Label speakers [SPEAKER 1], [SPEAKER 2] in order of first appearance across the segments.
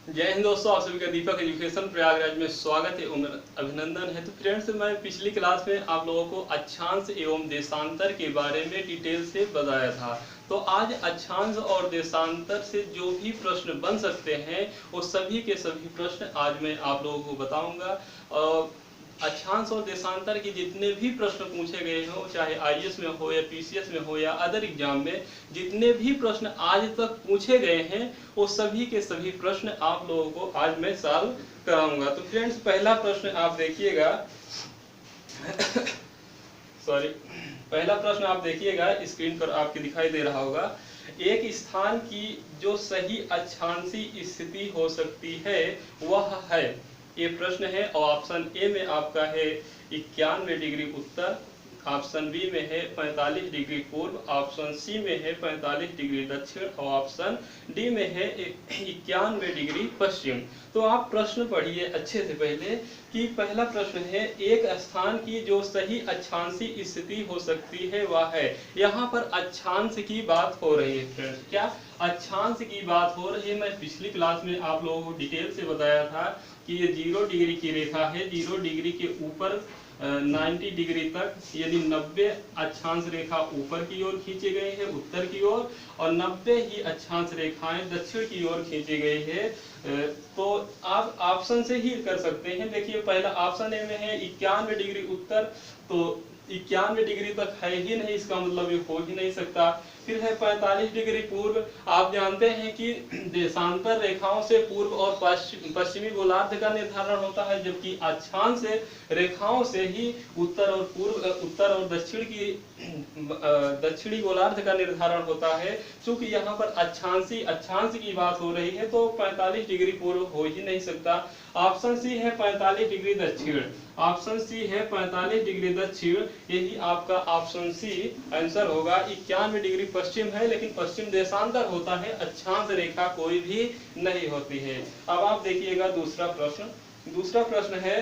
[SPEAKER 1] जय हिंद दोस्तों, आप सभी का दीपक एजुकेशन प्रयागराज में स्वागत है, अभिनंदन है। तो फ्रेंड्स, मैं पिछली क्लास में आप लोगों को अक्षांश एवं देशांतर के बारे में डिटेल से बताया था। तो आज अक्षांश और देशांतर से जो भी प्रश्न बन सकते हैं वो सभी के सभी प्रश्न आज मैं आप लोगों को बताऊंगा। अक्षांश और देशांतर के जितने भी प्रश्न पूछे गए हो, चाहे आईएएस में हो या पीसीएस में हो या अदर एग्जाम में, जितने भी प्रश्न आज तक पूछे गए हैं वो सभी के सभी प्रश्न आप लोगों को आज मैं सॉल्व कराऊंगा। तो फ्रेंड्स, पहला प्रश्न आप देखिएगा सॉरी पहला प्रश्न आप देखिएगा, स्क्रीन पर आपके दिखाई दे रहा होगा। एक स्थान की जो सही अक्षांशी स्थिति हो सकती है वह है, ये प्रश्न है। और ऑप्शन ए में आपका है 91 डिग्री उत्तर, ऑप्शन बी में है 45 डिग्री पूर्व, ऑप्शन सी में है 45 डिग्री दक्षिण और ऑप्शन डी में है 91 डिग्री पश्चिम। तो आप प्रश्न पढ़िए अच्छे से पहले कि पहला प्रश्न है, एक स्थान की जो सही अक्षांशी स्थिति हो सकती है वह है। यहाँ पर अक्षांश की बात हो रही है फ्रेंड्स। क्या अक्षांश की बात हो रही है? मैं पिछली क्लास में आप लोगों को डिटेल से बताया था कि ये 0 डिग्री की रेखा है। 0 डिग्री के ऊपर 90 डिग्री तक, यानी 90 अक्षांश रेखा ऊपर की ओर खींची गई है उत्तर की ओर, और 90 ही अक्षांश रेखाएं दक्षिण की ओर खींची गई है। तो आप ऑप्शन से ही कर सकते हैं। देखिए, पहला ऑप्शन ए में है 91 डिग्री उत्तर, तो 91 डिग्री तक है ही नहीं, इसका मतलब ये हो ही नहीं सकता। फिर है 45 डिग्री पूर्व। आप जानते हैं कि देशांतर रेखाओं से पूर्व और पश्चिमी गोलार्ध का निर्धारण होता है, जबकि अक्षांश रेखाओं से ही उत्तर और दक्षिण की दक्षिणी गोलार्ध का निर्धारण होता है। चूंकि यहाँ पर अक्षांश की बात हो रही है तो 45 डिग्री पूर्व हो ही नहीं सकता। ऑप्शन सी है 45 डिग्री दक्षिण, ऑप्शन सी है 45 डिग्री दक्षिण, यही आपका ऑप्शन सी आंसर होगा। 91 डिग्री पश्चिम है, लेकिन पश्चिम देशांतर होता है, अक्षांश रेखा कोई भी नहीं होती है। अब आप देखिएगा दूसरा प्रश्न। दूसरा प्रश्न है,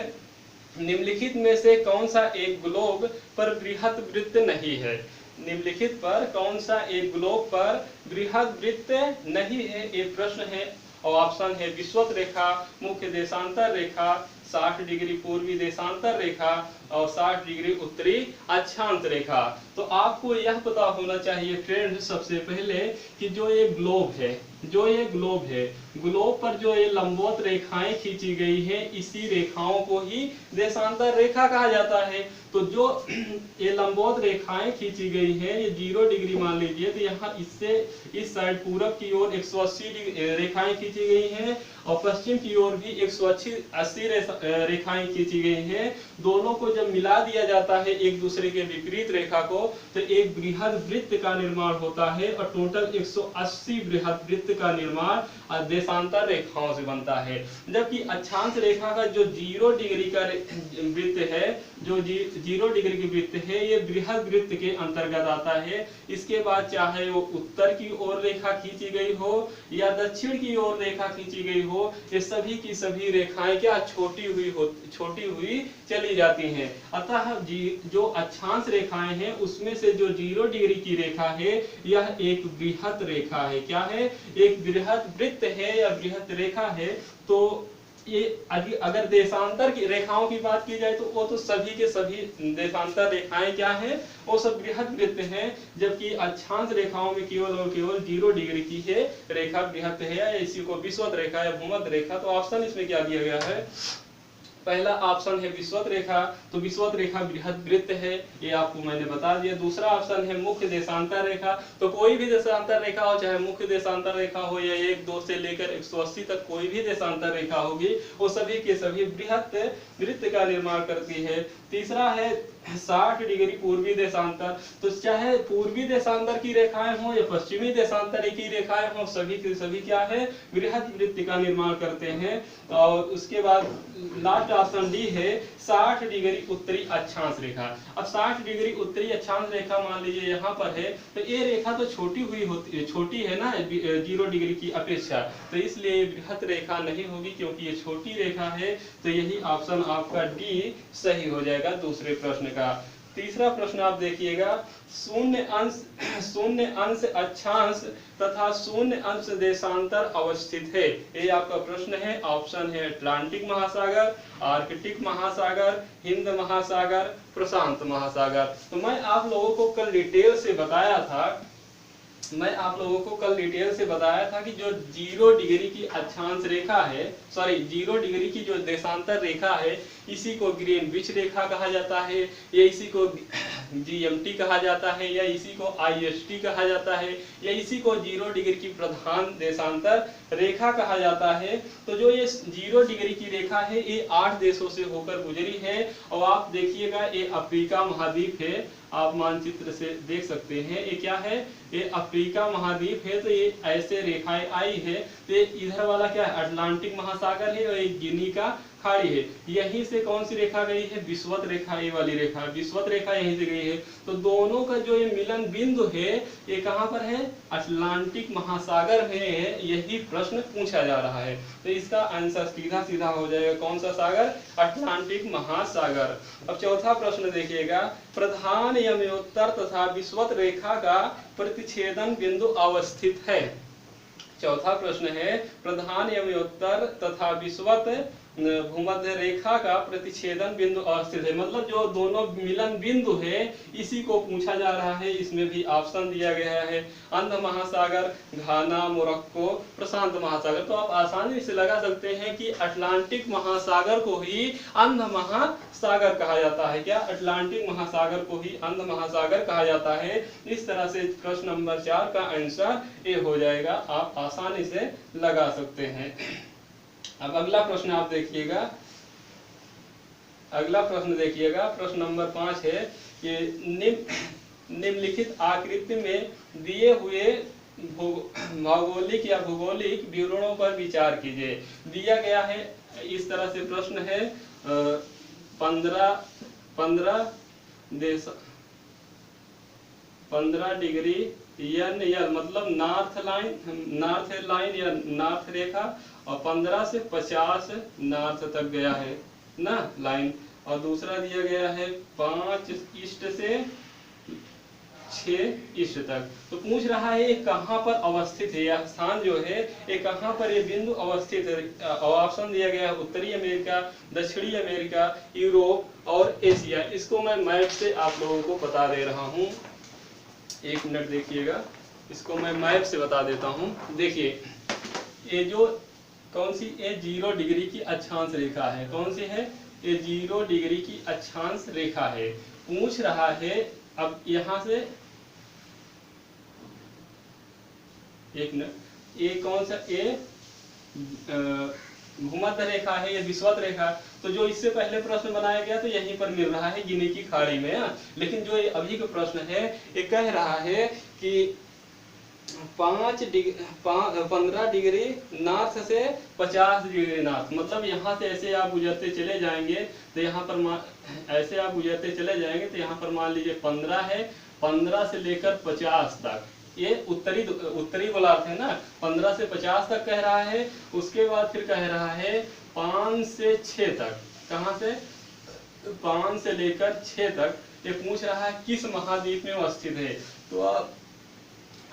[SPEAKER 1] निम्नलिखित में से कौन सा एक ग्लोब पर बृहत वृत्त नहीं है? निम्नलिखित पर कौन सा एक ग्लोब पर बृहत वृत्त नहीं है, ये प्रश्न है। और ऑप्शन है विषुवत रेखा, मुख्य देशांतर रेखा, 60 डिग्री पूर्वी देशांतर रेखा और 60 डिग्री उत्तरी अक्षांश रेखा। तो आपको यह पता होना चाहिए फ्रेंड सबसे पहले कि जो ये ग्लोब है, ग्लोब पर जो ये लंबवत रेखाएं खींची गई है, इसी रेखाओं को ही देशांतर रेखा कहा जाता है। तो जो ये लंबवत रेखाएं खींची गई है, ये 0 डिग्री मान लीजिए, तो यहाँ इससे इस साइड पूरब की ओर 180 रेखाएं खींची गई हैं और पश्चिम की ओर भी 180 रेखाएं खींची गई हैं। दोनों को जब मिला दिया जाता है एक दूसरे के विपरीत रेखा को, तो एक बृहद वृत्त का निर्माण होता है और टोटल 180 बृहद वृत्त का निर्माण देशांतर रेखाओं से बनता है। जबकि अक्षांश रेखा का जो 0 डिग्री का वृत्त है, जो 0 डिग्री की वृत्त है, ये बृहद वृत्त के अंतर्गत आता है। इसके बाद चाहे वो उत्तर की ओर रेखा खींची गई हो या दक्षिण की ओर रेखा खींची गई हो, ये सभी की सभी रेखाएं क्या छोटी हुई चली जाती हैं। अतः जो अक्षांश रेखाएं हैं उसमें से जो 0 डिग्री की रेखा है यह एक बृहत रेखा है। क्या है? एक बृहत वृत्त है या बृहत रेखा है। तो ये अगर देशांतर की रेखाओं की बात की जाए तो वो तो सभी के सभी देशांतर रेखाएं क्या है, वो सब बृहत वृत्त हैं। जबकि अक्षांश रेखाओं में केवल और केवल 0 डिग्री की है रेखा बृहत है, या इसी को विषुवत रेखा या भूमध्य रेखा। तो ऑप्शन इसमें क्या दिया गया है? पहला ऑप्शन है विषुवत रेखा, तो विषुवत रेखा बृहद वृत्त है, ये आपको मैंने बता दिया। दूसरा ऑप्शन है मुख्य देशांतर रेखा, तो कोई भी देशांतर रेखा हो, चाहे मुख्य देशांतर रेखा हो या 1-2 से लेकर 180 तक कोई भी देशांतर रेखा होगी, वो सभी के सभी बृहत वृत्त का निर्माण करती है। तीसरा है 60 डिग्री पूर्वी देशांतर, तो चाहे पूर्वी देशांतर की रेखाएं हो या पश्चिमी देशांतर की रेखाएं हो, सभी के सभी क्या है, बृहद वृत्त का निर्माण करते हैं। और उसके बाद लास्ट ऑप्शन डी है 60 डिग्री उत्तरी अक्षांश रेखा। अब 60 डिग्री उत्तरी अक्षांश रेखा मान लीजिए यहाँ पर है, तो ये रेखा तो छोटी है ना 0 डिग्री की अपेक्षा, तो इसलिए बृहत रेखा नहीं होगी क्योंकि ये छोटी रेखा है। तो यही ऑप्शन आपका डी सही हो जाएगा दूसरे प्रश्न का। तीसरा प्रश्न आप देखिएगा, शून्य अंश अक्षांश तथा शून्य अंश देशांतर अवस्थित है। ये आपका प्रश्न है। ऑप्शन है अटलांटिक महासागर, आर्कटिक महासागर, हिंद महासागर, प्रशांत महासागर। तो मैं आप लोगों को कल डिटेल से बताया था कि जो 0 डिग्री की अक्षांश रेखा है, 0 डिग्री की जो देशांतर रेखा है, इसी को ग्रीनविच रेखा कहा जाता है, या इसी को जीएमटी कहा जाता है, या इसी को आईएसटी कहा जाता है, या इसी को 0 डिग्री की प्रधान देशांतर रेखा कहा जाता है। तो जो ये 0 डिग्री की रेखा है, ये 8 देशों से होकर गुजरी है। और आप देखिएगा, ये अफ्रीका महाद्वीप है, आप मानचित्र से देख सकते हैं। ये क्या है? ये अफ्रीका महाद्वीप है। तो ये ऐसे रेखाएं आई है। तो इधर वाला क्या है? अटलांटिक महासागर है, और एक गिनी का खाड़ी है। यहीं से कौन सी रेखा गई है? विषुवत रेखा, ये वाली रेखा, विषुवत रेखा यहीं से गई है। तो दोनों का जो ये मिलन बिंदु है, ये कहाँ पर है? अटलांटिक महासागर में है। यही प्रश्न पूछा जा रहा है। तो इसका आंसर सीधा सीधा हो जाएगा, कौन सा सागर? अटलांटिक महासागर। अब चौथा प्रश्न देखिएगा, प्रधान यमोत्तर तथा विषुवत रेखा का प्रतिच्छेदन बिंदु अवस्थित है। चौथा प्रश्न है, प्रधान यमोत्तर तथा विषुवत भूमध्य रेखा का प्रतिच्छेदन बिंदु अवस्थित है। मतलब जो दोनों मिलन बिंदु है, इसी को पूछा जा रहा है। इसमें भी ऑप्शन दिया गया है, अंध महासागर, घाना, मोरक्को, प्रशांत महासागर। तो आप आसानी से लगा सकते हैं कि अटलांटिक महासागर को ही अंध महासागर कहा जाता है। क्या? अटलांटिक महासागर को ही अंध महासागर कहा जाता है। इस तरह से प्रश्न नंबर 4 का आंसर ये हो जाएगा, आप आसानी से लगा सकते हैं। अब अगला प्रश्न आप देखिएगा, प्रश्न नंबर 5 है कि निम्नलिखित आकृति में दिए हुए भौगोलिक या भूगोलिक विवरणों पर विचार कीजिए। दिया गया है, इस तरह से प्रश्न है, 15 डिग्री एन मतलब नॉर्थ लाइन या नॉर्थ रेखा, और 15 से 50 नॉर्थ तक गया है ना लाइन। और दूसरा दिया गया है 5 ईस्ट से 6 ईस्ट तक। तो पूछ रहा है ये कहाँ पर अवस्थित है, यह स्थान जो है ये कहाँ पर ये बिंदु अवस्थित है। ऑप्शन दिया गया है उत्तरी अमेरिका, दक्षिणी अमेरिका, यूरोप और एशिया। इसको मैं मैप से आप लोगों को बता दे रहा हूँ। 1 मिनट देखिएगा, इसको मैं मैप से बता देता हूँ। देखिए, ये जो कौन सी, ये 0 डिग्री की अक्षांश रेखा है। कौन सी है? ये 0 डिग्री की अक्षांश रेखा है। पूछ रहा है, अब यहां से 1 मिनट, ये कौन सा? ये भूमध्य रेखा है, ये विषुवत रेखा। तो जो इससे पहले प्रश्न बनाया गया तो यहीं पर मिल रहा है, गिनी की खाड़ी में। लेकिन जो ये अभी का प्रश्न है, ये कह रहा है कि 15 डिग्री नॉर्थ से 50 डिग्री नॉर्थ। मतलब यहाँ से ऐसे आप गुजरते चले जाएंगे तो यहाँ पर ऐसे आप गुजरते चले जाएंगे तो यहाँ पर मान लीजिए 15 है, 15 से लेकर 50 तक, ये उत्तरी गोलार्ध है ना। 15 से 50 तक कह रहा है। उसके बाद फिर कह रहा है 5 से 6 तक। कहाँ से? 5 से लेकर 6 तक। ये पूछ रहा है किस महाद्वीप में अवस्थित है। तो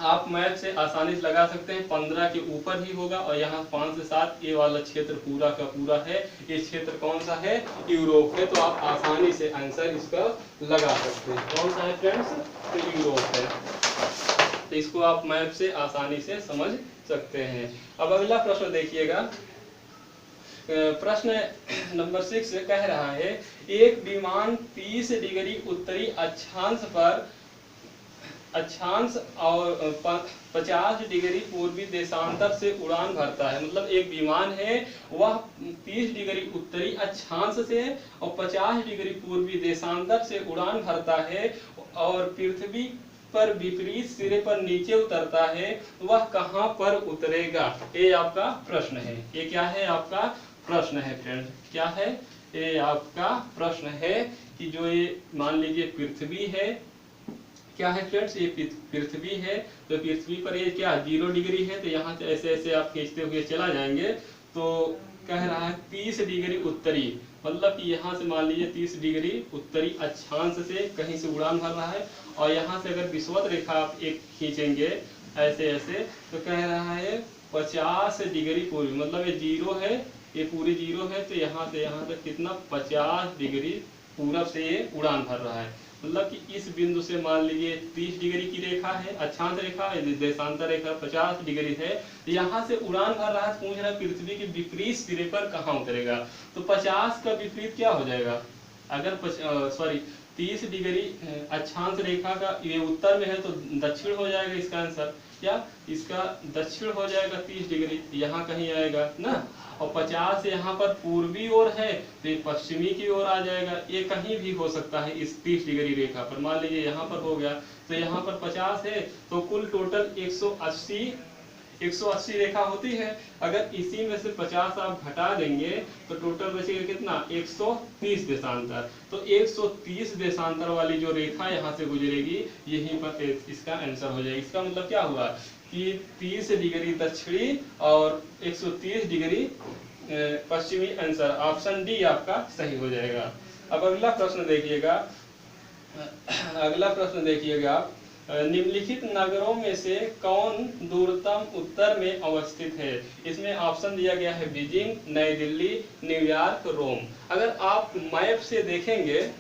[SPEAKER 1] आप मैप से आसानी से लगा सकते हैं, 15 के ऊपर ही होगा। और यहाँ 5 से 7 ये वाला क्षेत्र पूरा का पूरा है। ये क्षेत्र कौन सा है? यूरोप है। तो आप आसानी से आंसर इसका लगा सकते हैं। कौन सा है फ्रेंड्स? तो यूरोप है। तो इसको आप मैप से आसानी से समझ सकते हैं। अब अगला प्रश्न देखिएगा, प्रश्न नंबर 6 कह रहा है, एक विमान 30 डिग्री उत्तरी अक्षांश और 50 डिग्री पूर्वी देशांतर से उड़ान भरता है। मतलब एक विमान है, वह 30 डिग्री उत्तरी अक्षांश से और 50 डिग्री पूर्वी देशांतर से उड़ान भरता है और पृथ्वी पर विपरीत सिरे पर नीचे उतरता है। वह कहाँ पर उतरेगा? ये आपका प्रश्न है। ये क्या है? आपका प्रश्न है फ्रेंड। क्या है? ये आपका प्रश्न है कि जो ये मान लीजिए पृथ्वी है, क्या है फ्रेंड्स? ये पृथ्वी है। तो पृथ्वी पर ये क्या 0 डिग्री है। तो यहाँ से ऐसे ऐसे आप खींचते हुए चला जाएंगे तो कह रहा है 30 डिग्री उत्तरी, मतलब कि यहाँ से मान लीजिए 30 डिग्री उत्तरी अक्षांश से कहीं से उड़ान भर रहा है, और यहाँ से अगर विषुवत रेखा आप एक खींचेंगे ऐसे ऐसे, तो कह रहा है 50 डिग्री पूर्व, मतलब ये जीरो है, ये पूरी जीरो है, तो यहाँ से यहाँ तक कितना 50 डिग्री पूरब से ये उड़ान भर रहा है। मतलब कि इस बिंदु से मान लीजिए 30 डिग्री की रेखा है, अक्षांश रेखा, देशांतर रेखा 50 डिग्री है, यहाँ से उड़ान भर रहा है, पूछ रहा है पृथ्वी के विपरीत सिरे पर कहाँ उतरेगा। तो 50 का विपरीत क्या हो जाएगा, अगर 30 डिग्री अक्षांश रेखा का ये उत्तर में है तो दक्षिण हो जाएगा इसका आंसर, क्या इसका दक्षिण हो जाएगा 30 डिग्री, यहाँ कहीं आएगा ना। और 50 यहाँ पर पूर्वी ओर है तो ये पश्चिमी की ओर आ जाएगा, ये कहीं भी हो सकता है इस 30 डिग्री रेखा पर। मान लीजिए यहाँ पर हो गया, तो यहाँ पर 50 है, तो कुल टोटल 180 रेखा होती है। अगर इसी में से 50 आप घटा देंगे तो टोटल बचेगा कितना, 130 देशांतर। तो 130 देशांतर वाली जो रेखा यहाँ से गुजरेगी, यहीं पर इसका आंसर हो जाएगा। इसका मतलब क्या हुआ कि 30 डिग्री दक्षिणी और 130 डिग्री पश्चिमी, आंसर ऑप्शन डी आपका सही हो जाएगा। अब अगला प्रश्न देखिएगा, अगला प्रश्न देखिएगा, निम्नलिखित नगरों में से कौन दूरतम उत्तर में अवस्थित है। इसमें ऑप्शन दिया गया है बीजिंग, नई दिल्ली, न्यूयॉर्क, रोम। अगर आप मैप से देखेंगे,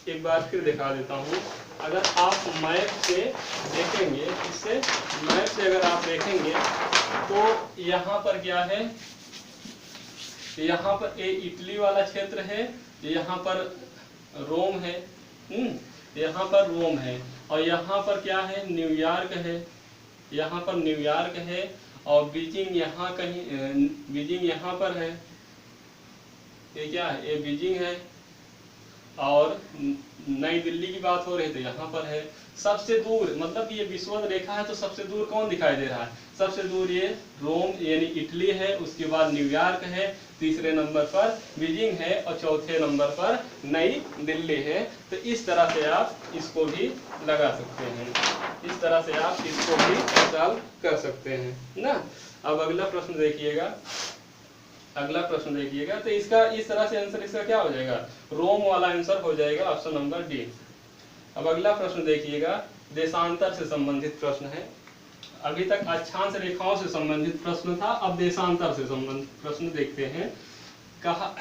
[SPEAKER 1] एक बार फिर दिखा देता हूँ, अगर आप मैप से देखेंगे, इससे मैप से अगर आप देखेंगे तो यहाँ पर क्या है, यहाँ पर ये इटली वाला क्षेत्र है, यहाँ पर रोम है, यहाँ पर रोम है, और यहाँ पर क्या है, न्यूयॉर्क है, यहाँ पर न्यूयॉर्क है, और बीजिंग यहाँ कहीं, बीजिंग यहाँ पर है, ये क्या है, ये बीजिंग है, और नई दिल्ली की बात हो रही तो यहाँ पर है। सबसे दूर, मतलब ये विषुवत रेखा है तो सबसे दूर कौन दिखाई दे रहा है, सबसे दूर ये रोम यानी इटली है, उसके बाद न्यूयॉर्क है, तीसरे नंबर पर बीजिंग है, और चौथे नंबर पर नई दिल्ली है। तो इस तरह से आप इसको भी लगा सकते हैं, इस तरह से आप इसको भी सॉल्व कर सकते हैं ना। अब अगला प्रश्न देखिएगा, अगला प्रश्न देखिएगा, तो इसका इस तरह से आंसर इसका क्या हो जाएगा, रोम वाला आंसर हो जाएगा, ऑप्शन नंबर डी। अब अगला प्रश्न देखिएगा, देशांतर से संबंधित प्रश्न है। अभी तक अक्षांश रेखाओं से संबंधित प्रश्न था, अब देशांतर से संबंधित प्रश्न देखते हैं। कहा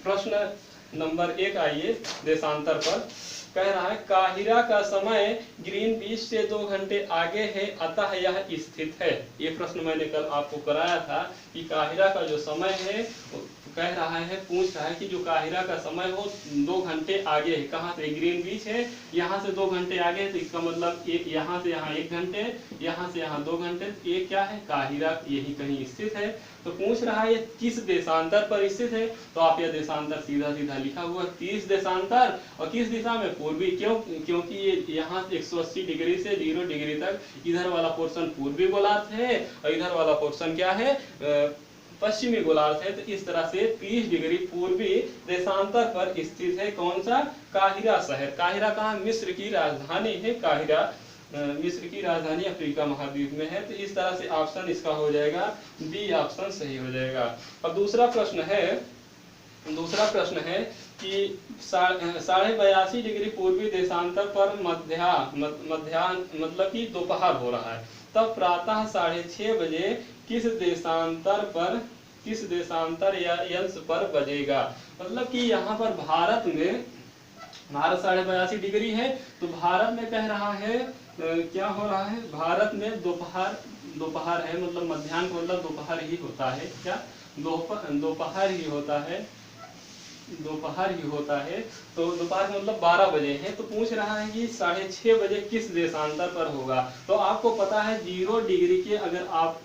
[SPEAKER 1] प्रश्न नंबर 1 आइए, देशांतर पर कह रहा है काहिरा का समय ग्रीनविच से 2 घंटे आगे है, अतः यह स्थित है। ये प्रश्न मैंने कल आपको कराया था कि काहिरा का जो समय है, कह रहा है, पूछ रहा है कि जो काहिरा का समय हो 2 घंटे आगे है, कहाँ से, ग्रीनविच है, यहाँ से 2 घंटे आगे है, तो इसका मतलब एक यहाँ से यहाँ 1 घंटे, यहाँ से यहाँ 2 घंटे, ये क्या है, काहिरा यही कहीं स्थित है। तो पूछ रहा है ये किस देशांतर पर स्थित है, तो आप यह देशांतर सीधा सीधा लिखा हुआ 30 देशांतर, और किस दिशा में, पूर्वी, क्योंकि ये यहाँ 180 डिग्री से 0 डिग्री तक इधर वाला पोर्शन पूर्वी गोलार्ध है, और इधर वाला पोर्शन क्या है, पश्चिमी गोलार्ध है। तो इस तरह से 30 डिग्री पूर्वी देशांतर पर स्थित है कौन सा, काहिरा शहर। काहिरा कहाँ, मिस्र की राजधानी है काहिरा, मिस्र की राजधानी अफ्रीका महाद्वीप में है। तो इस तरह से ऑप्शन इसका हो जाएगा बी, ऑप्शन सही हो जाएगा। अब दूसरा प्रश्न है कि 82.5 डिग्री पूर्वी देशांतर पर मध्याह्न मतलब कि दोपहर हो रहा है, तब प्रातः 6:30 बजे किस देशांतर या अंश पर बजेगा। मतलब कि यहाँ पर भारत 82.5 डिग्री है, तो भारत में कह रहा है क्या हो रहा है, भारत में दोपहर है, मतलब मध्याह्न को मतलब दोपहर ही होता है, क्या दोपहर ही होता है, दोपहर ही होता है। तो दोपहर मतलब 12 बजे है। तो पूछ रहा है कि 6:30 बजे किस देशांतर पर होगा। तो आपको पता है 0 डिग्री के अगर आप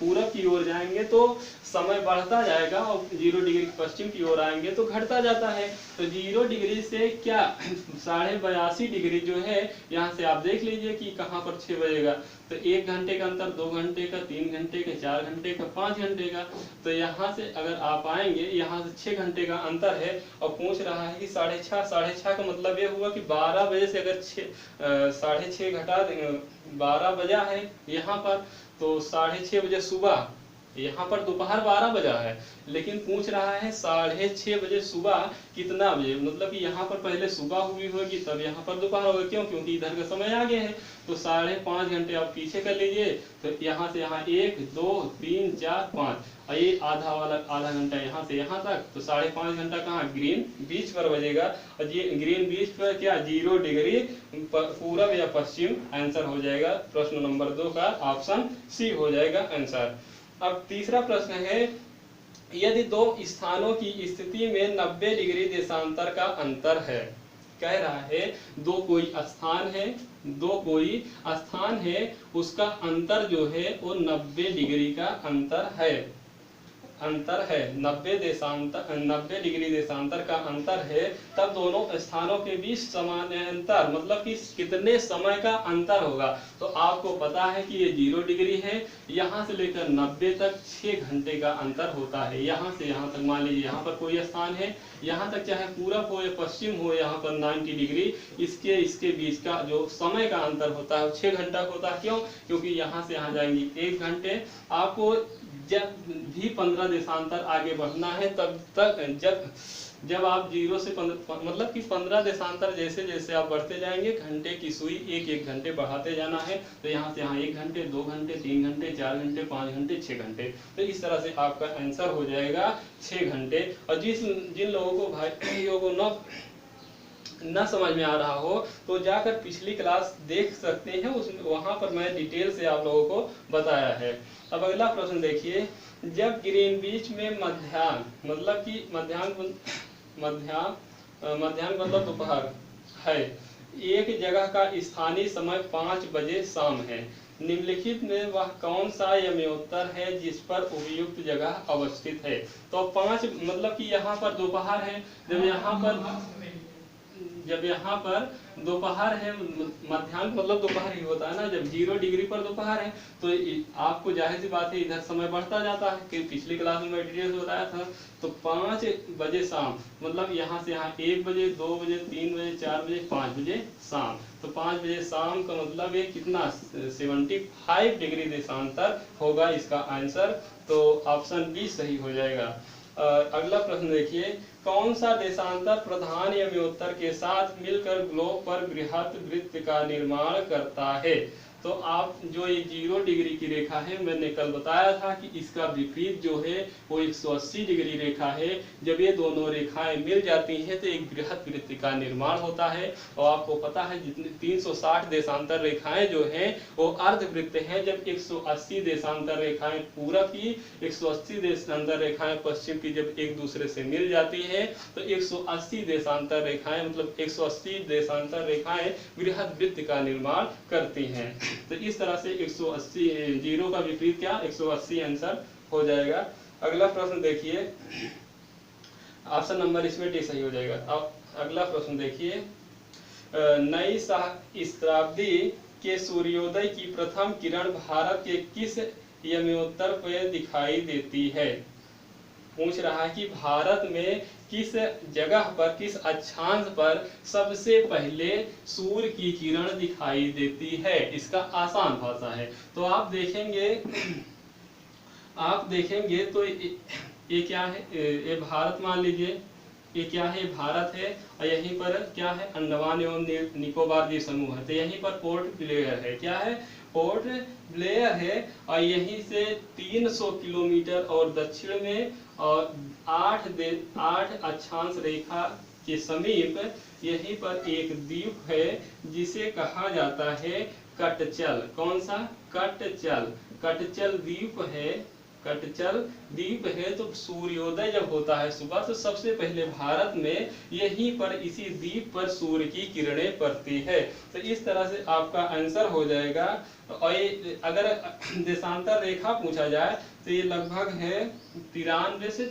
[SPEAKER 1] पूरब की ओर जाएंगे तो समय बढ़ता जाएगा, और 0 डिग्री पश्चिम की ओर आएंगे तो घटता जाता है। तो 0 डिग्री से क्या 82.5 डिग्री जो है, यहाँ से आप देख लीजिए कि कहाँ पर 6 बजेगा। तो 1 घंटे का अंतर, 2 घंटे का, 3 घंटे का, 4 घंटे का, 5 घंटे का। तो यहाँ से अगर आप आएंगे, यहाँ से 6 घंटे का अंतर है, और पूछ रहा है कि 6:30 का मतलब ये हुआ कि 12 बजे से अगर 6:30 घटा देंगे, 12 बजा है यहाँ पर, तो 6:30 बजे सुबह यहाँ पर दोपहर 12 बजा है, लेकिन पूछ रहा है 6:30 बजे सुबह कितना बजे, मतलब कि यहाँ पर पहले सुबह हुई होगी तब यहाँ पर दोपहर होगा। क्यों? क्योंकि इधर का समय आगे है। तो 5.5 घंटे आप पीछे कर लीजिए, तो यहाँ से यहाँ 1 2 3 4 5, और ये आधा घंटा यहाँ से यहाँ तक, तो 5.5 घंटा कहाँ ग्रीन बीच पर बजेगा। और ये ग्रीन बीच पर क्या 0 डिग्री पूरब या पश्चिम आंसर हो जाएगा। प्रश्न नंबर 2 का ऑप्शन सी हो जाएगा आंसर। अब तीसरा प्रश्न है, यदि दो स्थानों की स्थिति में 90 डिग्री देशांतर का अंतर है। कह रहा है दो कोई स्थान है, उसका अंतर जो है वो 90 डिग्री का अंतर है। 90 डिग्री देशांतर का अंतर है, तब दोनों स्थानों के बीच समानांतर मतलब कि कितने समय का अंतर होगा। तो आपको पता है कि ये 0 डिग्री है, यहाँ से लेकर 90 तक 6 घंटे का अंतर होता है। यहाँ से यहाँ तक मान लीजिए यहाँ पर कोई स्थान है, यहाँ तक चाहे पूरब हो या पश्चिम हो, यहाँ पर 90 डिग्री, इसके बीच का जो समय का अंतर होता है 6 घंटा होता है। क्यों? क्योंकि यहाँ से यहाँ जाएंगे 1 घंटे। आपको जब भी 15 देशांतर आगे बढ़ना है तब तक जब आप 0 से 15 मतलब कि 15 देशांतर जैसे जैसे आप बढ़ते जाएंगे, घंटे की सुई 1-1 घंटे बढ़ाते जाना है। तो यहाँ से यहाँ 1 घंटे 2 घंटे 3 घंटे 4 घंटे 5 घंटे 6 घंटे, तो इस तरह से आपका आंसर हो जाएगा 6 घंटे। और जिन लोगों को भाइयों को न समझ में आ रहा हो तो जाकर पिछली क्लास देख सकते हैं, उसमें वहां पर मैं डिटेल से आप लोगों को बताया है। अब अगला प्रश्न देखिए, जब ग्रीन बीच में मध्याह्न मतलब दोपहर है, एक जगह का स्थानीय समय 5 बजे शाम है, निम्नलिखित में वह कौन सा यमोत्तर है जिस पर उपयुक्त जगह अवस्थित है। तो 5 मतलब कि यहाँ पर दोपहर है, जब यहाँ पर दोपहर है, मध्याह्न मतलब दोपहर ही होता है ना, जब 0 डिग्री पर दोपहर है तो आपको जाहिर सी बात है इधर समय बढ़ता जाता है, कि पिछली क्लास में मैं डिटेल से बताया था। तो 5 बजे शाम मतलब यहाँ से यहाँ 1 बजे 2 बजे 3 बजे 4 बजे 5 बजे शाम, तो 5 बजे शाम का मतलब ये कितना 75 डिग्री देशांतर होगा इसका आंसर। तो ऑप्शन बी सही हो जाएगा। अगला प्रश्न देखिए, कौन सा देशांतर प्रधान यमोत्तर के साथ मिलकर ग्लोब पर बृहत वृत्त का निर्माण करता है। तो आप जो ये 0 डिग्री की रेखा है, मैंने कल बताया था कि इसका विपरीत जो है वो 180 डिग्री रेखा है। जब ये दोनों रेखाएं मिल जाती हैं तो एक बृहत वृत्त का निर्माण होता है। और आपको पता है जितने 360 देशांतर रेखाएं जो हैं वो अर्धवृत्त हैं, जब 180 देशांतर रेखाएं पूरब की 180 देशांतर रेखाएं पश्चिम की जब एक दूसरे से मिल जाती है तो 180 देशांतर रेखाएं मतलब 180 देशांतर रेखाएं बृहत वृत्त का निर्माण करती हैं। तो इस तरह से 180 0 का विपरीत क्या 180 आंसर हो जाएगा। अगला प्रश्न देखिए, ऑप्शन नंबर इसमें डी सही हो जाएगा। अब अगला प्रश्न देखिए, नई सहस्त्राब्दी के सूर्योदय की प्रथम किरण भारत के किस यमोत्तर पर दिखाई देती है। पूछ रहा है कि भारत में किस जगह पर किस अक्षांश पर सबसे पहले सूर्य की किरण दिखाई देती है। इसका आसान भाषा है। तो आप देखेंगे तो ये क्या है, ये भारत मान लीजिए, ये क्या है भारत है, और यहीं पर क्या है अंडमान एवं निकोबार द्वीप समूह है। तो यहीं पर पोर्ट ब्लेयर है, क्या है पोर्ट ब्लेयर है, और यहीं से 300 किलोमीटर और दक्षिण में और 8 अक्षांश रेखा के समीप यहीं पर एक द्वीप है जिसे कहा जाता है कटचल। कौन सा? कटचल। कटचल द्वीप है, कटचल द्वीप है। तो सूर्योदय जब होता है सुबह तो सबसे पहले भारत में यहीं पर इसी द्वीप पर सूर्य की किरणें पड़ती है। तो इस तरह से आपका आंसर हो जाएगा। और ये अगर देशांतर रेखा पूछा जाए तो ये लगभग है 93 से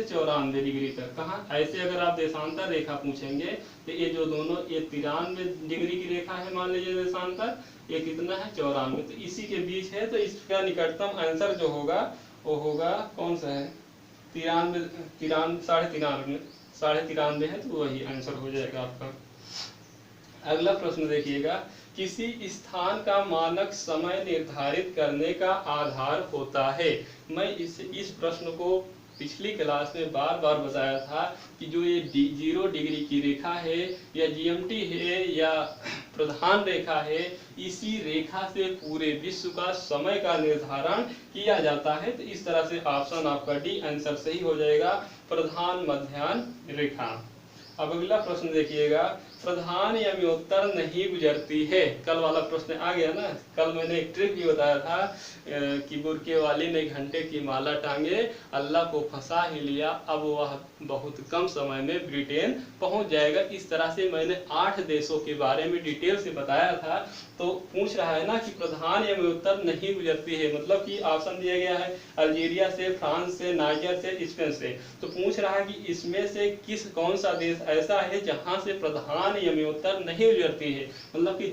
[SPEAKER 1] 94 डिग्री तक। कहाँ ऐसे अगर आप देशांतर रेखा पूछेंगे तो ये जो दोनों ये 93 डिग्री की रेखा है, मान लीजिए देशांतर, ये कितना है 94, तो इसी के बीच है। तो इसका निकटतम आंसर जो होगा वो होगा कौन सा है 93 है, तो वही आंसर हो जाएगा आपका। अगला प्रश्न देखिएगा किसी स्थान का मानक समय निर्धारित करने का आधार होता है। मैं इस प्रश्न को पिछली क्लास में बार बार बताया था कि जो ये 0 डिग्री की रेखा है या जीएमटी है या प्रधान रेखा है, इसी रेखा से पूरे विश्व का समय का निर्धारण किया जाता है। तो इस तरह से ऑप्शन आपका डी आंसर सही हो जाएगा, प्रधान मध्याह्न रेखा। अब अगला प्रश्न देखिएगा, प्रधान यमोत्तर नहीं गुजरती है। कल वाला प्रश्न आ गया ना, कल मैंने एक ट्रिक भी बताया था कि बुरके वाली ने घंटे की माला टांगे, अल्लाह को फंसा ही लिया, अब वह बहुत कम समय में ब्रिटेन पहुंच जाएगा। इस तरह से मैंने 8 देशों के बारे में डिटेल से बताया था। तो पूछ रहा है ना कि प्रधान यमोत्तर नहीं गुजरती है, मतलब कि ऑप्शन दिया गया है अल्जीरिया से, फ्रांस से, नाइजर से, स्पेन से। तो पूछ रहा है कि इसमें से कौन सा देश ऐसा है जहां से प्रधान यमोत्तर नहीं गुजरती है, मतलब कि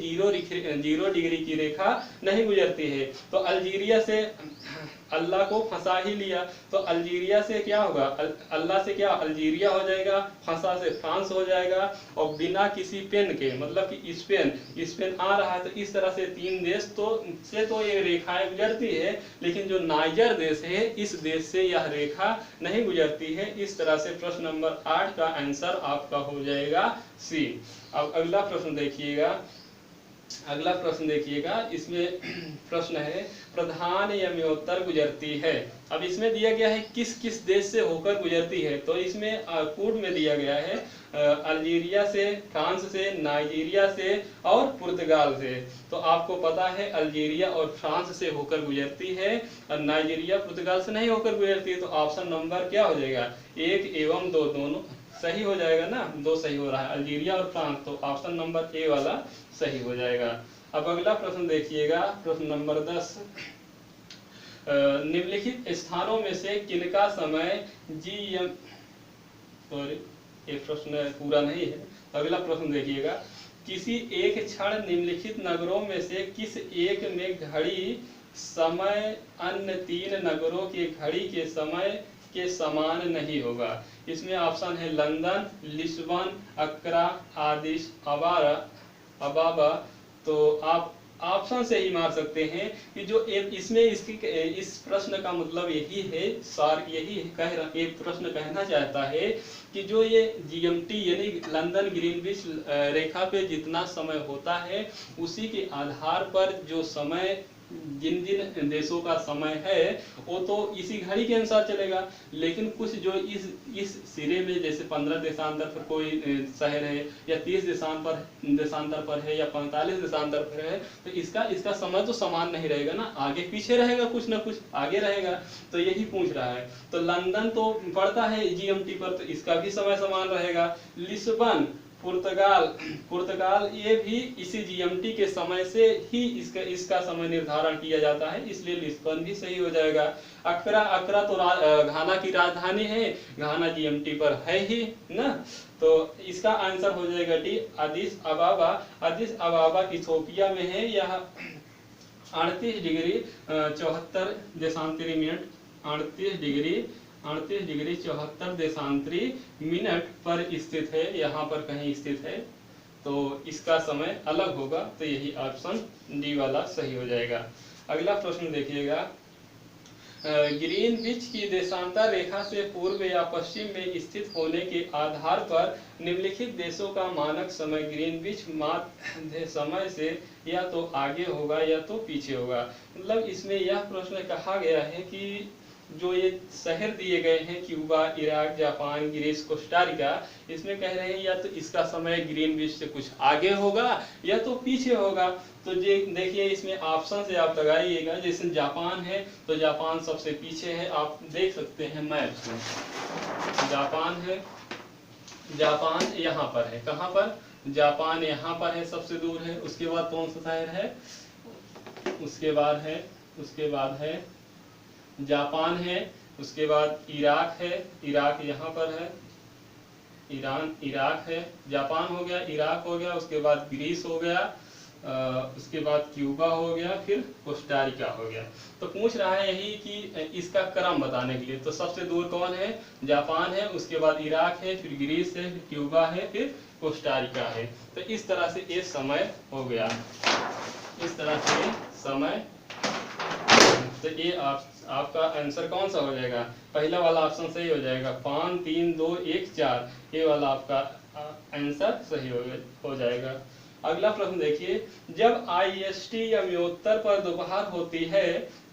[SPEAKER 1] 0 डिग्री की रेखा नहीं गुजरती है। तो अल्जीरिया से अल्लाह को फंसा ही लिया, तो अल्जीरिया से क्या होगा, अल्लाह से क्या अल्जीरिया हो जाएगा, फंसा से फ्रांस हो जाएगा, और बिना किसी पेन के मतलब कि स्पेन आ रहा है। तो इस तरह से 3 देश तो ये रेखाएं गुजरती है, लेकिन जो नाइजर देश है इस देश से यह रेखा नहीं गुजरती है। इस तरह से प्रश्न नंबर 8 का आंसर आपका हो जाएगा सी। अब अगला प्रश्न देखिएगा, इसमें प्रश्न है प्रधान यमोत्तर गुजरती है। अब इसमें दिया गया है किस किस देश से होकर गुजरती है, तो इसमें कोड में दिया गया है अल्जीरिया से, फ्रांस से, नाइजीरिया से और पुर्तगाल से। तो आपको पता है अल्जीरिया और फ्रांस से होकर गुजरती है, और नाइजीरिया पुर्तगाल से नहीं होकर गुजरती है। तो ऑप्शन नंबर क्या हो जाएगा, 1 एवं 2 दोनों सही हो जाएगा ना, 2 सही हो रहा है, अल्जीरिया और फ्रांस। तो ऑप्शन नंबर ए वाला सही हो जाएगा। अब अगला प्रश्न देखिएगा, प्रश्न नंबर 10, निम्नलिखित स्थानों में से किनका समय सॉरी ये प्रश्न पूरा नहीं है। अगला प्रश्न देखिएगा, किसी एक क्षण निम्नलिखित नगरों में से किस एक में घड़ी समय अन्य 3 नगरों के घड़ी के समय के समान नहीं होगा। इसमें ऑप्शन है लंदन, लिस्बन, अक्रा, आदिस अबाबा। तो आप ऑप्शन से ही मार सकते हैं कि जो इसमें इस प्रश्न का मतलब यही है, एक प्रश्न कहना चाहता है कि जो ये जीएमटी यानी लंदन ग्रीनविच रेखा पे जितना समय होता है, उसी के आधार पर जो समय जिन जिन देशों का समय है वो तो इसी घड़ी के अनुसार चलेगा। लेकिन कुछ जो इस सिरे में जैसे 15 देशांतर पर कोई शहर है, या 30 देशांतर पर है, या 45 देशांतर पर है, तो इसका समय तो समान नहीं रहेगा ना, आगे पीछे रहेगा, कुछ ना कुछ आगे रहेगा। तो यही पूछ रहा है। तो लंदन तो पड़ता है जीएमटी पर, तो इसका भी समय समान रहेगा। लिस्बन पुर्तगाल ये भी इसी जीएमटी के समय से ही इसका समय निर्धारण किया जाता है, इसलिए लिस्बन भी सही हो जाएगा। अक्रा तो घाना की राजधानी है, घाना जीएमटी पर है ही ना, तो इसका आंसर हो जाएगा डी, अदिस अबाबा इथोपिया में है। यह 38 डिग्री 74 देशांतरी मिनट 38 डिग्री 74 देशांतरी मिनट पर स्थित है, यहाँ पर कहीं स्थित है। तो इसका समय अलग होगा, तो यही ऑप्शन डी वाला सही हो जाएगा। अगला प्रश्न देखिएगा, ग्रीनविच की देशांतर रेखा से पूर्व या पश्चिम में स्थित होने के आधार पर निम्नलिखित देशों का मानक समय ग्रीनविच माध्य समय से या तो आगे होगा या तो पीछे होगा। मतलब इसमें यह प्रश्न कहा गया है कि जो ये शहर दिए गए हैं Cuba, Iraq, Japan, Greece, Costa Rica, इसमें कह रहे हैं या तो इसका समय ग्रीनविच से कुछ आगे होगा या तो पीछे होगा। तो देखिए इसमें ऑप्शन से आप लगाइएगा, जैसे जापान है तो जापान सबसे पीछे है, आप देख सकते हैं मैप में, जापान यहाँ पर है, कहाँ पर, जापान यहाँ पर है, सबसे दूर है। उसके बाद कौन सा शहर है, उसके बाद है जापान है, उसके बाद इराक है, इराक यहाँ पर है, इराक है, जापान हो गया, इराक हो गया, उसके बाद ग्रीस हो गया, उसके बाद क्यूबा हो गया, फिर कोस्टारिका हो गया। तो पूछ रहा है यही कि इसका क्रम बताने के लिए। तो सबसे दूर कौन है, जापान है, उसके बाद इराक है, फिर ग्रीस है, फिर क्यूबा है, फिर कोस्टारिका है। तो इस तरह से ये समय हो गया, इस तरह से ये समय। तो ये आपका आंसर कौन सा हो जाएगा? पहला वाला ऑप्शन सही हो जाएगा, 5 3 2 1 4, ये वाला आपका आंसर सही हो जाएगा। अगला प्रश्न देखिए, जब IST या म्योत्तर पर दोपहर होती है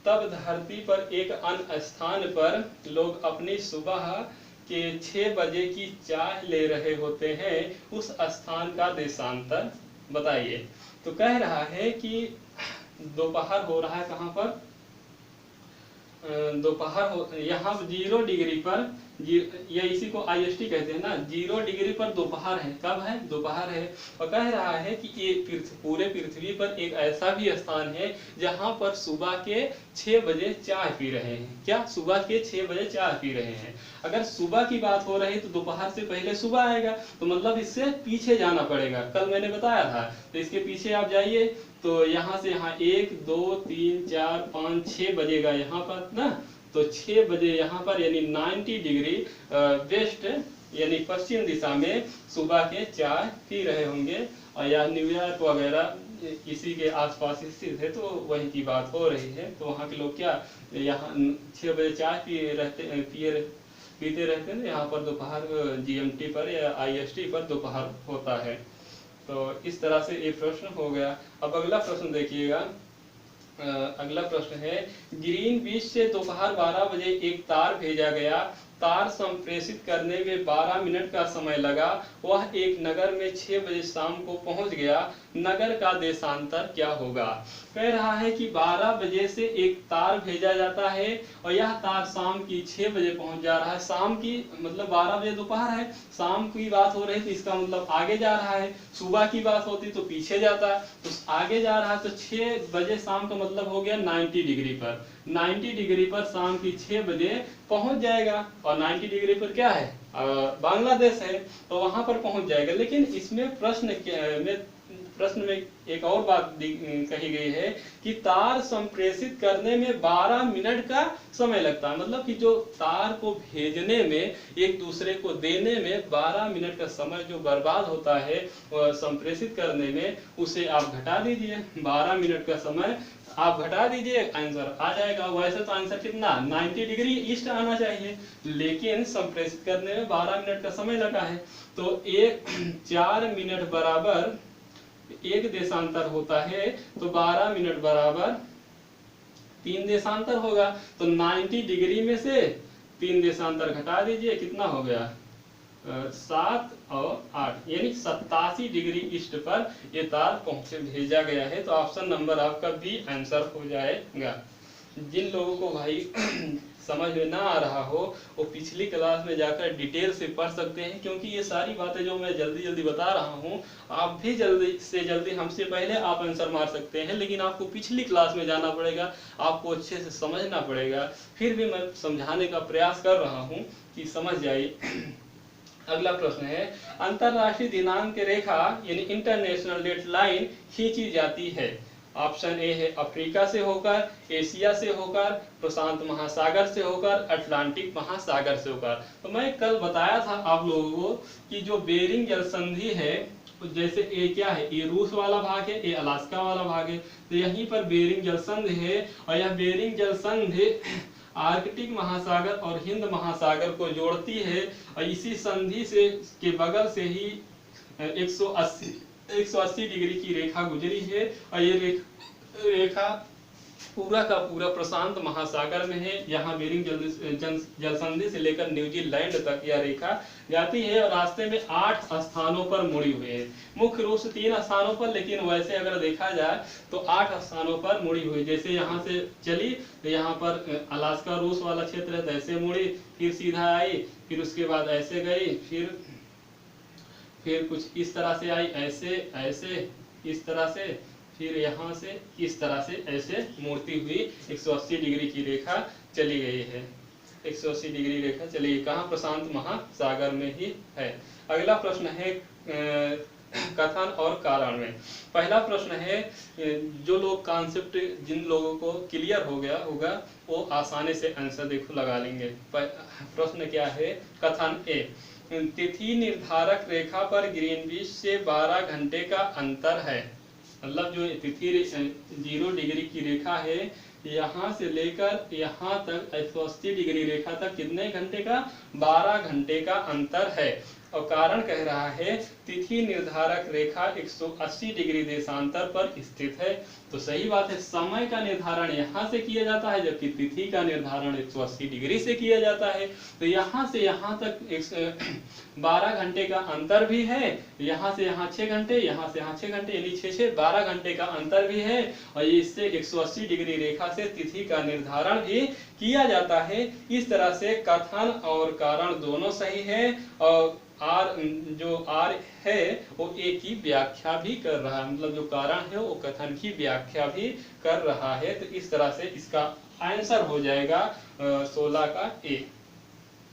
[SPEAKER 1] तब धरती पर एक अन्य स्थान पर लोग अपनी सुबह के 6 बजे की चाय ले रहे होते हैं, उस स्थान का देशांतर बताइए। तो कह रहा है कि दोपहर हो रहा है कहाँ पर, दोपहर हो यहाँ 0 डिग्री पर, ये इसी को IST कहते हैं ना, 0 डिग्री पर दोपहर है। कब है? दोपहर है। और कह रहा है कि ये पूरे पृथ्वी पर एक ऐसा भी स्थान है जहाँ पर सुबह के 6 बजे चाय पी रहे हैं। क्या? सुबह के 6 बजे चाय पी रहे हैं। अगर सुबह की बात हो रही तो दोपहर से पहले सुबह आएगा, तो मतलब इससे पीछे जाना पड़ेगा। कल मैंने बताया था, तो इसके पीछे आप जाइए, तो यहाँ से यहाँ 1 2 3 4 5 6 बजेगा यहाँ पर ना, तो 6 बजे यहाँ पर, यानी 90 डिग्री वेस्ट यानी पश्चिम दिशा में सुबह के चाय पी रहे होंगे। और यह न्यूयॉर्क वगैरह इसी के आसपास स्थित है, तो वहीं की बात हो रही है। तो वहाँ के लोग क्या यहाँ 6 बजे चाय पीते रहते हैं। यहाँ पर दोपहर GMT पर या IST पर दोपहर होता है। तो इस तरह से ये प्रश्न हो गया। अब अगला प्रश्न देखिएगा। अगला प्रश्न है, ग्रीनविच से दोपहर 12 बजे एक तार भेजा गया, तार संप्रेषित करने में 12 मिनट का समय लगा, वह एक नगर में 6 बजे शाम को पहुंच गया, नगर का देशांतर क्या होगा? कह रहा है कि 12 बजे से एक तार भेजा जाता है और यह तार शाम की 6 बजे पहुंच जा रहा है। शाम की मतलब 12 बजे दोपहर है, शाम की बात हो रही तो इसका मतलब आगे जा रहा है। सुबह की बात होती तो पीछे जाता, तो आगे जा रहा है। तो 6 बजे शाम का मतलब हो गया 90 डिग्री पर, 90 डिग्री पर शाम की 6 बजे पहुंच जाएगा। और 90 डिग्री पर क्या है? बांग्लादेश है, तो वहां पर पहुंच जाएगा। लेकिन इसमें प्रश्न में एक और बात कही गई है कि तार संप्रेषित करने में 12 मिनट का समय लगता है। मतलब कि जो तार को भेजने में, एक दूसरे को देने में 12 मिनट का समय जो बर्बाद होता है संप्रेषित करने में, उसे आप घटा दीजिए। 12 मिनट का समय आप घटा दीजिए, आंसर आ जाएगा। वैसे तो आंसर कितना 90 डिग्री ईस्ट आना चाहिए, लेकिन संप्रेषित करने में 12 मिनट का समय लगा है। तो 4 मिनट बराबर 1 देशांतर होता है, तो 12 मिनट बराबर 3 देशांतर होगा। तो 90 डिग्री में से 3 देशांतर घटा दीजिए, कितना हो गया? 7 और 8 यानी 87 डिग्री ईस्ट पर ये तार भेजा गया है। तो ऑप्शन नंबर आपका बी आंसर हो जाएगा। जिन लोगों को भाई समझ में ना आ रहा हो वो पिछली क्लास में जाकर डिटेल से पढ़ सकते हैं, क्योंकि ये सारी बातें जो मैं जल्दी जल्दी बता रहा हूँ, आप भी जल्दी से जल्दी हमसे पहले आप आंसर मार सकते हैं, लेकिन आपको पिछली क्लास में जाना पड़ेगा, आपको अच्छे से समझना पड़ेगा। फिर भी मैं समझाने का प्रयास कर रहा हूँ कि समझ जाइए। अगला प्रश्न है, अंतरराष्ट्रीय दिनांक रेखा यानी इंटरनेशनल डेट लाइन खींची जाती है। ऑप्शन ए है अफ्रीका से होकर, एशिया से होकर, प्रशांत महासागर से होकर, अटलांटिक महासागर से होकर। तो मैं कल बताया था आप लोगों को कि जो बेरिंग जल संधि है, जैसे ये क्या है, ये रूस वाला भाग है, ये अलास्का वाला भाग है, तो यहीं पर बेरिंग जल संधि है। और यह बेरिंग जल संधि आर्कटिक महासागर और हिंद महासागर को जोड़ती है। और इसी संधि से के बगल से ही 180 डिग्री की रेखा गुजरी है। और ये रेखा पूरा का पूरा प्रशांत महासागर में है। यहाँ बेरिंग जल संधि से लेकर न्यूजीलैंड तक यह रेखा जाती है और रास्ते में 8 स्थानों पर मुड़ी हुई है। मुख्य रूप से 3 स्थानों पर, लेकिन वैसे अगर देखा जाए तो 8 स्थानों पर मुड़ी हुई। जैसे यहाँ से चली तो यहाँ पर अलास्का रूस वाला क्षेत्र है, तो ऐसे मुड़ी, फिर सीधा आई, फिर उसके बाद ऐसे गई, फिर कुछ इस तरह से आई, ऐसे इस तरह से, फिर यहाँ से इस तरह से ऐसे मुड़ती हुई 180 डिग्री की रेखा चली गई है। 180 डिग्री रेखा चली गई कहाँ? प्रशांत महासागर में ही है। अगला प्रश्न है कथन और कारण में। पहला प्रश्न है, जो लोग कॉन्सेप्ट जिन लोगों को क्लियर हो गया होगा वो आसानी से आंसर देखो लगा लेंगे। प्रश्न क्या है? कथन ए, तिथि निर्धारक रेखा पर ग्रीनविच से 12 घंटे का अंतर है। मतलब जो तिथि 0 डिग्री की रेखा है, यहाँ से लेकर यहाँ तक 180 डिग्री रेखा तक कितने घंटे का? 12 घंटे का अंतर है। और कारण कह रहा है तिथि निर्धारक रेखा 180 डिग्री देशांतर पर स्थित है। तो सही बात है, समय का निर्धारण यहाँ से किया जाता है, जबकि तिथि का निर्धारण 180 डिग्री से किया जाता है। तो यहाँ से यहाँ तक 12 घंटे का अंतर भी है, यहाँ से यहाँ 6 घंटे, यहाँ से यहाँ 6 घंटे, यानी 6 12 घंटे का अंतर भी है। और इससे 180 डिग्री रेखा से तिथि का निर्धारण भी किया जाता है। इस तरह से कथन और कारण दोनों सही है, और जो आर है वो ए की व्याख्या भी कर रहा है, मतलब जो कारण है वो कथन की व्याख्या भी कर रहा है। तो इस तरह से इसका आंसर हो जाएगा 16 का ए।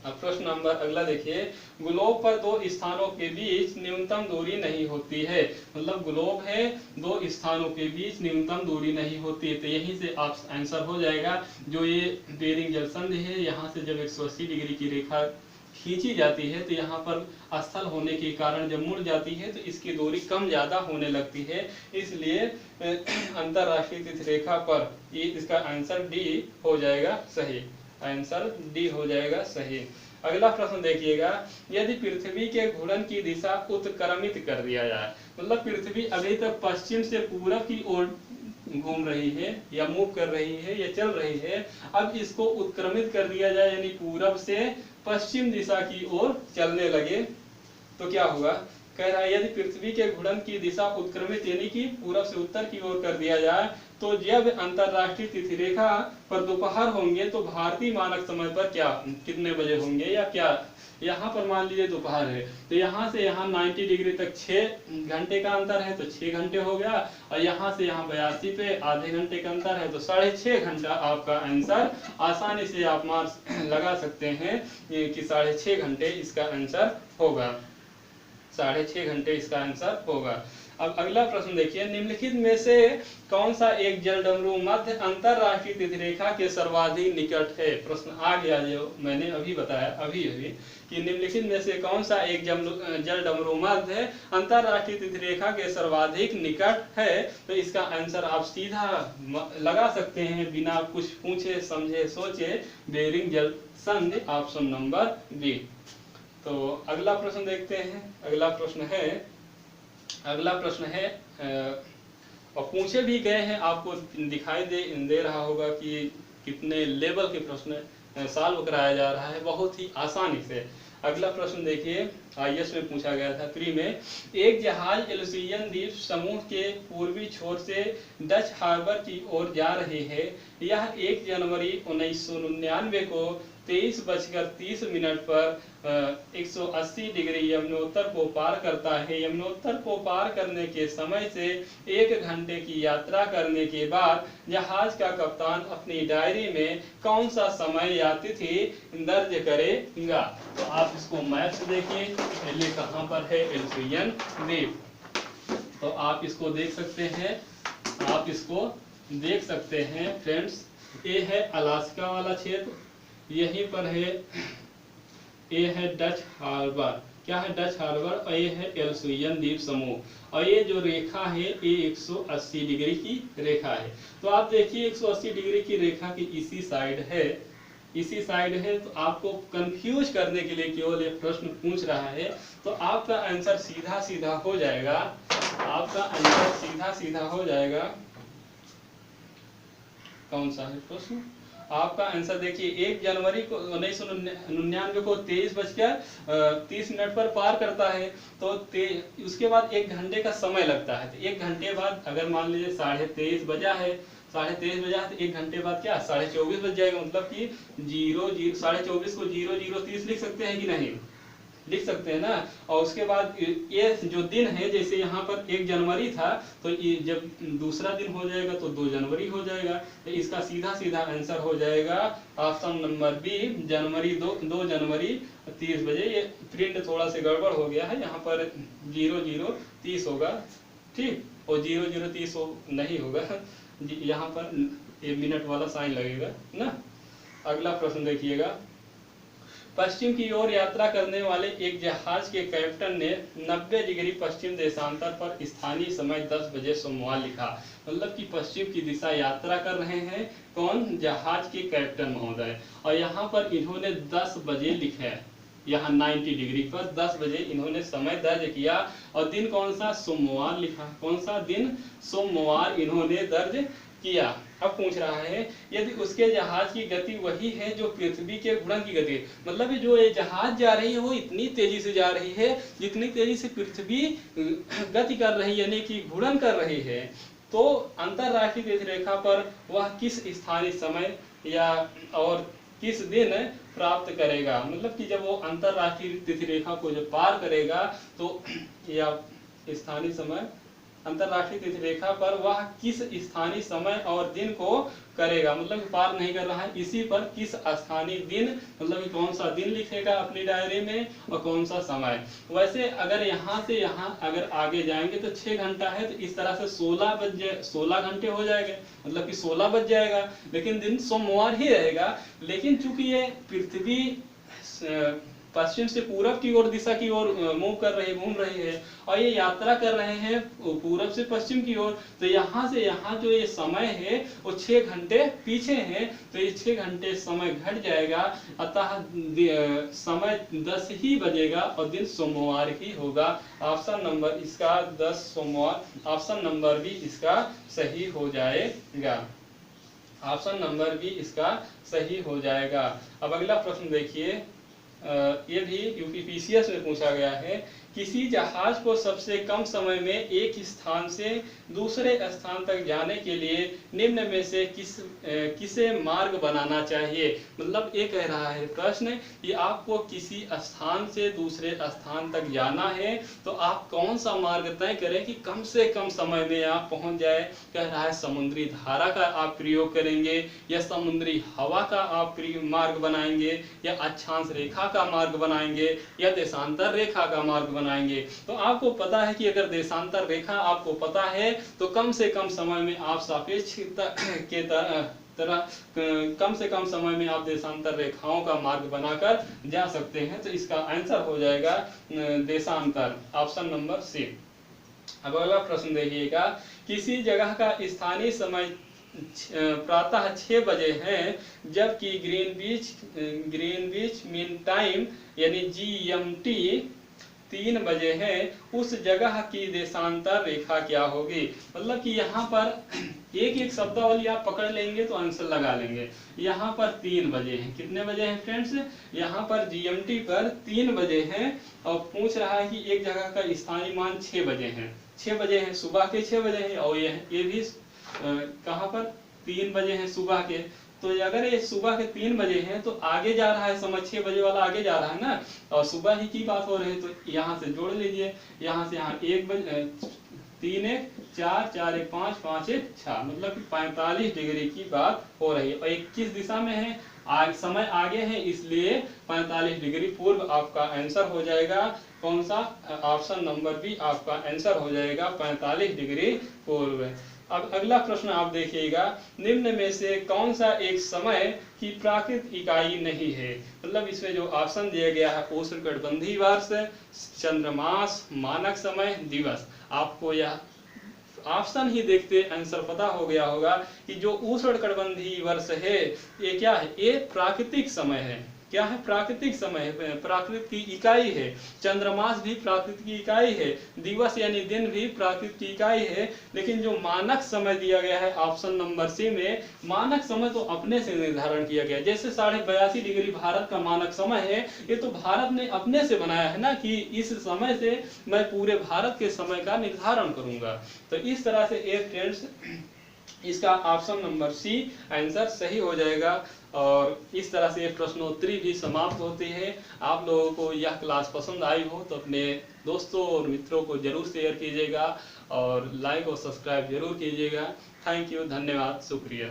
[SPEAKER 1] अब प्रश्न नंबर अगला देखिए, ग्लोब पर दो स्थानों के बीच न्यूनतम दूरी नहीं होती है। मतलब ग्लोब है, दो स्थानों के बीच न्यूनतम दूरी नहीं होती है। तो यहीं से आप आंसर हो जाएगा। जो ये बेरिंग जलसंधि है, यहाँ से जब 180 डिग्री की रेखा खींची जाती है तो यहाँ पर स्थल होने के कारण जब मुड़ जाती है तो इसकी दूरी कम ज्यादा होने लगती है। इसलिए अंतरराष्ट्रीय तिथि रेखा पर ये इसका आंसर डी हो जाएगा सही। आंसर डी हो जाएगा सही। अगला प्रश्न देखिएगा, यदि पृथ्वी के घूर्णन की दिशा उत्क्रमित कर दिया जाए, मतलब पृथ्वी अभी तक पश्चिम से पूर्व की ओर घूम रही है या मूव कर रही है या चल रही है, अब इसको उत्क्रमित कर दिया जाए, यानी पूरब से पश्चिम दिशा की ओर चलने लगे, तो क्या होगा? कह रहा है यदि पृथ्वी के घूर्णन की दिशा उत्क्रमित यानी कि पूरब से उत्तर की ओर कर दिया जाए, तो जब अंतरराष्ट्रीय तिथि रेखा पर दोपहर होंगे तो भारतीय मानक समय पर क्या कितने बजे होंगे, या क्या यहाँ पर मान लीजिए दोपहर है तो यहाँ से यहाँ 90 डिग्री तक 6 घंटे का अंतर है, तो 6 घंटे हो गया। और यहाँ से यहाँ 82 पे आधे घंटे का अंतर है, तो 6.5 घंटा आपका आंसर। आसानी से आप मार्क्स लगा सकते हैं कि 6.5 घंटे इसका आंसर होगा। 6.5 घंटे इसका आंसर होगा। अब अगला प्रश्न देखिए, निम्नलिखित में से कौन सा एक जलडमरू मध्य अंतरराष्ट्रीय तिथि रेखा के सर्वाधिक निकट है? प्रश्न आ गया जो मैंने अभी बताया अभी कि निम्नलिखित में से कौन सा एक जलडमरू मध्य अंतरराष्ट्रीय तिथि रेखा के सर्वाधिक निकट है? तो इसका आंसर आप सीधा लगा सकते हैं बिना कुछ पूछे समझे सोचे, बेरिंग जलसंधि, ऑप्शन नंबर बी। तो अगला प्रश्न देखते हैं। अगला प्रश्न है और पूछे भी गए हैं, आपको दिखाई दे रहा होगा कि कितने लेवल के प्रश्न सॉल्व कराया जा रहा है बहुत ही आसानी से। अगला प्रश्न देखिए, IAS में पूछा गया था प्री में, एक जहाज एल्यूसियन द्वीप समूह के पूर्वी छोर से डच हार्बर की ओर जा रही है। यह 1 जनवरी 1999 को 23:30 पर 180 डिग्री यमुनोत्तर को पार करता है। यमुनोत्तर को पार करने के समय से 1 घंटे की यात्रा करने के बाद जहाज का कप्तान अपनी डायरी में कौन सा समय या तिथि दर्ज करेगा? तो आप इसको मैप से देखिए, पहले कहाँ पर है एल्यूसियन द्वीप, तो आप इसको देख सकते हैं, फ्रेंड्स। ये है अलास्का वाला क्षेत्र, यहीं पर है, ये है डच हार्बर, क्या है डच हार्बर, और ये है एल्यूसियन द्वीप समूह। और ये जो रेखा है ये 180 डिग्री की रेखा है। तो आप देखिए 180 डिग्री की रेखा की इसी साइड है, तो आपको कंफ्यूज करने के लिए केवल ये प्रश्न पूछ रहा है। तो आपका आंसर सीधा हो जाएगा, कौन सा है प्रश्न? आपका आंसर देखिए, 1 जनवरी को 1999 को 23:30 पर पार करता है, तो उसके बाद 1 घंटे का समय लगता है। तो 1 घंटे बाद अगर मान लीजिए 23:30 बजा है, तो 1 घंटे बाद क्या 24:30 बज जाएगा। मतलब कि 24:30 को 00:30 लिख सकते हैं कि नहीं? लिख सकते हैं ना। और उसके बाद ये जो दिन है, जैसे यहाँ पर 1 जनवरी था, तो ये जब दूसरा दिन हो जाएगा तो 2 जनवरी हो जाएगा। तो इसका सीधा आंसर हो जाएगा ऑप्शन नंबर बी, 2 जनवरी 30 बजे। ये प्रिंट थोड़ा सा गड़बड़ हो गया है, यहाँ पर 00:30 होगा, ठीक, और 00:30 नहीं होगा, यहाँ पर 1 मिनट वाला साइन लगेगा ना। अगला प्रश्न देखिएगा, पश्चिम की ओर यात्रा करने वाले एक जहाज के कैप्टन ने 90 डिग्री पश्चिम देशांतर पर स्थानीय समय 10 बजे सोमवार लिखा। मतलब कि पश्चिम की दिशा यात्रा कर रहे हैं कौन, जहाज के कैप्टन महोदय, और यहाँ पर इन्होंने 10 बजे लिखा है, यहाँ 90 डिग्री पर 10 बजे इन्होंने समय दर्ज किया, और दिन कौन सा, सोमवार लिखा। कौन सा दिन, सोमवार इन्होंने दर्ज किया। अब पूछ रहा है यदि उसके जहाज की गति वही है जो पृथ्वी के घूर्णन की गति, मतलब जो ये जहाज जा रही है वो इतनी तेजी से जा रही है जितनी तेजी से पृथ्वी गति कर रही है, यानी कि घूर्णन कर रही है, तो अंतरराष्ट्रीय तिथि रेखा पर वह किस स्थानीय समय या और किस दिन प्राप्त करेगा। मतलब कि जब वो अंतरराष्ट्रीय तिथि रेखा को जब पार करेगा तो या स्थानीय समय, अंतरराष्ट्रीय तिथि रेखा पर वह किस स्थानीय समय और दिन को करेगा, मतलब पार नहीं कर रहा है, इसी पर किस स्थानीय दिन, मतलब कौन सा दिन लिखेगा अपनी डायरी में और कौन सा समय। वैसे अगर यहाँ से यहाँ अगर आगे जाएंगे तो 6 घंटा है, तो इस तरह से 16 घंटे हो जाएंगे, मतलब कि 16 बज जाएगा, लेकिन दिन सोमवार ही रहेगा। लेकिन चूंकि ये पृथ्वी पश्चिम से पूरब की ओर दिशा की ओर मूव कर रही है, घूम रही है, और ये यात्रा कर रहे हैं पूरब से पश्चिम की ओर, तो यहाँ से यहाँ जो ये समय है वो 6 घंटे पीछे है, तो ये 6 घंटे समय घट जाएगा, अतः समय 10 ही बजेगा और दिन सोमवार ही होगा। ऑप्शन नंबर इसका 10 सोमवार, ऑप्शन नंबर भी इसका सही हो जाएगा। ऑप्शन नंबर भी इसका सही हो जाएगा। अब अगला प्रश्न देखिए, ये भी यूपीपीसीएस में पूछा गया है, किसी जहाज को सबसे कम समय में एक स्थान से दूसरे स्थान तक जाने के लिए निम्न में से किसे मार्ग बनाना चाहिए। मतलब ये कह रहा है प्रश्न कि आपको किसी स्थान से दूसरे स्थान तक जाना है तो आप कौन सा मार्ग तय करें कि कम से कम समय में आप पहुंच जाए। कह रहा है समुद्री धारा का आप प्रयोग करेंगे या समुद्री हवा का आप मार्ग बनाएंगे या अक्षांश रेखा का मार्ग बनाएंगे या देशांतर रेखा का मार्ग बनाएंगे। तो आपको पता है कि अगर देशांतर रेखा आपको पता है तो कम से कम समय में आप सापेक्षता के तरह कम से कम समय में आप देशांतर रेखाओं का मार्ग बनाकर जा सकते हैं। तो इसका आंसर हो जाएगा देशांतर, ऑप्शन नंबर सी। अब अगला प्रश्न देखिएगा, किसी जगह का स्थानीय समय प्रातः 6 बजे है जबकि ग्रीनविच मीन टाइम यानी GMT 3 बजे है, उस जगह की देशांतर रेखा क्या होगी। मतलब कि यहाँ पर एक एक शब्दावली आप पकड़ लेंगे तो आंसर लगा लेंगे। यहाँ पर 3 बजे हैं, कितने बजे हैं फ्रेंड्स, यहाँ पर GMT पर 3 बजे हैं, और पूछ रहा है कि एक जगह का स्थानीय मान 6 बजे हैं, 6 बजे हैं, सुबह के 6 बजे हैं, और ये भी कहाँ पर 3 बजे हैं सुबह के। तो अगर ये सुबह के 3 बजे हैं तो आगे जा रहा है समय, 6 बजे वाला आगे जा रहा है ना, और सुबह ही की बात हो रही है, तो यहाँ से जोड़ लीजिए, यहाँ से यहाँ 1 बजे 3 1 4 4 1 5 5 1 6, मतलब कि 45 डिग्री की बात हो रही है, और 21 दिशा में है, समय आगे है, इसलिए 45 डिग्री पूर्व आपका आंसर हो जाएगा। कौन सा, ऑप्शन नंबर बी आपका आंसर हो जाएगा 45 डिग्री पूर्व। अब अगला प्रश्न आप देखिएगा, निम्न में से कौन सा एक समय की प्राकृत इकाई नहीं है। मतलब इसमें जो ऑप्शन दिया गया है उष्णकटिबंधीय वर्ष, चंद्रमास, मानक समय, दिवस। आपको यह ऑप्शन ही देखते आंसर पता हो गया होगा कि जो उष्णकटिबंधीय वर्ष है ये क्या है, ये प्राकृतिक समय है। क्या है, प्राकृतिक समय है, प्राकृत की इकाई है। चंद्रमास भी प्राकृत की इकाई है, दिवस यानी दिन भी प्राकृत की इकाई है। लेकिन जो मानक समय दिया गया है ऑप्शन नंबर सी में, मानक समय तो अपने से निर्धारण किया गया। जैसे 82.5 डिग्री भारत का मानक समय है, ये तो भारत ने अपने से बनाया है ना कि इस समय से मैं पूरे भारत के समय का निर्धारण करूंगा। तो इस तरह से ये फ्रेंड्स इसका ऑप्शन नंबर सी आंसर सही हो जाएगा। और इस तरह से प्रश्नोत्तरी भी समाप्त होती है। आप लोगों को यह क्लास पसंद आई हो तो अपने दोस्तों और मित्रों को जरूर शेयर कीजिएगा और लाइक और सब्सक्राइब जरूर कीजिएगा। थैंक यू, धन्यवाद, शुक्रिया।